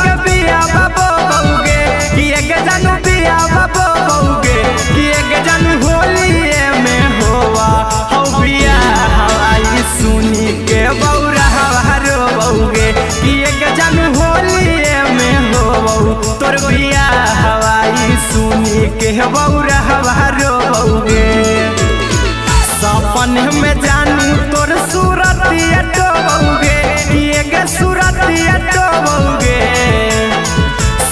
के बिया बाबो बउगे कि एक जानू बिया बाबो बउगे कि एक जानू होलिए में होवा हौ बिया हवाई सुनी के बौरा हवारो बउगे कि एक जानू होलिए में होवा तोर बिया हवाई सुनी के बौरा हवारो बउगे सपन में जानू तोर सूरतिया डोबौगे कि एक सूरतिया डोबौगे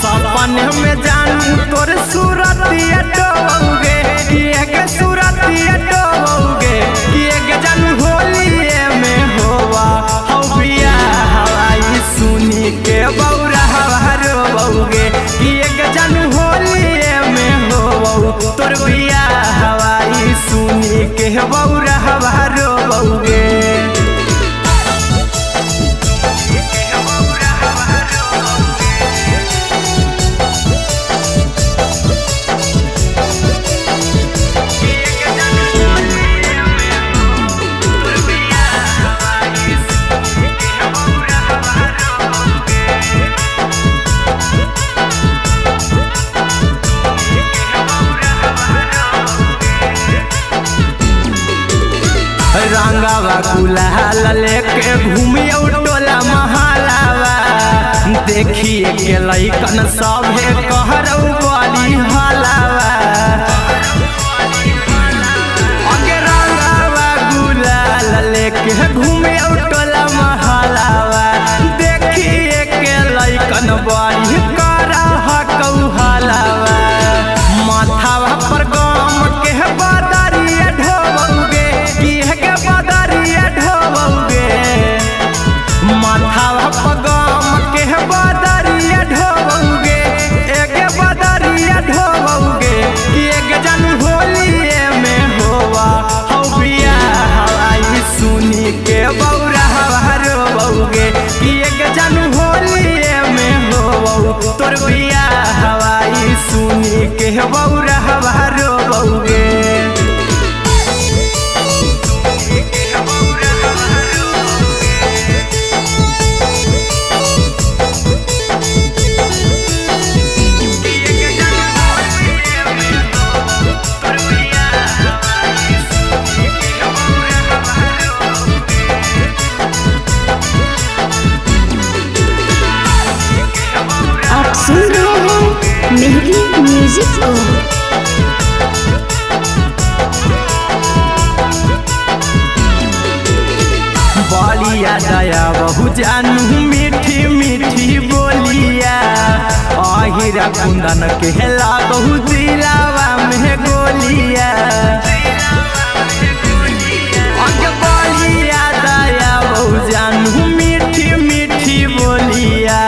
सपन में जानू तोर सूरतिया डोबौगे कि एक सूरतिया डोबौगे कि एक जानू होलिए में होवा हौ बिया हवाई सुनी के बौरा हवारो बउगे कि एक जानू होलिए में होवा तोर बिया हवाई सुनी के बौरा हवारो बउगे रंगावा गुलाल लेके घूमियो टोला महलावा देखिए के लइकन सभे कहरौ बड़ी हलावा अगे रंगावा गुलाल लेके घूमियो टोला महलावा देखिए के लइकन बड़ी करह कौहलावा माथावा पर गम के बदरिया ढोबौगे बदरिया ढोबौगे माथावा पगम के बदरिया ढोबौगे एक बदरिया ढोबौगे कि एक जानू होलिए में होवा हौ बिया हवाई सुनी के बौरा हवारो बउगे कि एक जानू होलिए में होवा तोर बिया हवाई सुनी के बौरा हवारो बउगे आप सुन रहे हैं मेहदी म्यूजिक को। बलिया दया बहु जानू मीठी मीठी बोलिया अहिरा कुंदन के लागहु दिलावा में गोलिया अगे बलिया दया बहु जानू मीठी मीठी बोलिया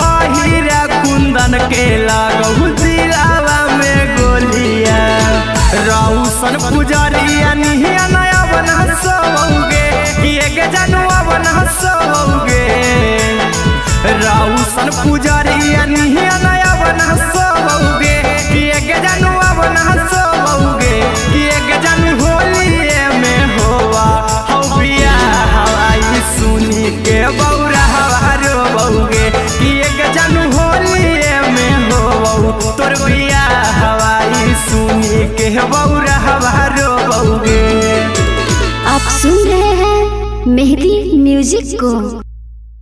अहिरा कुंदन के लागहु दिलावा में गोलिया रौशन पुजरिया निहिया नया बना सोओगे कि एक जानू बना सोओगे रौशन पुजरिया निहिया नया बना सोओगे कि एक जानू बना सोओगे कि एक जानू होलिए में होवा हौ बिया हवाई सुनी के बौरा हवारो बउगे कि एक जानू होलिए में होवा तोर बिया हवाई सुनी के बौरा हवारो बउगे। आप सुन रहे हैं मेहदी म्यूजिक को।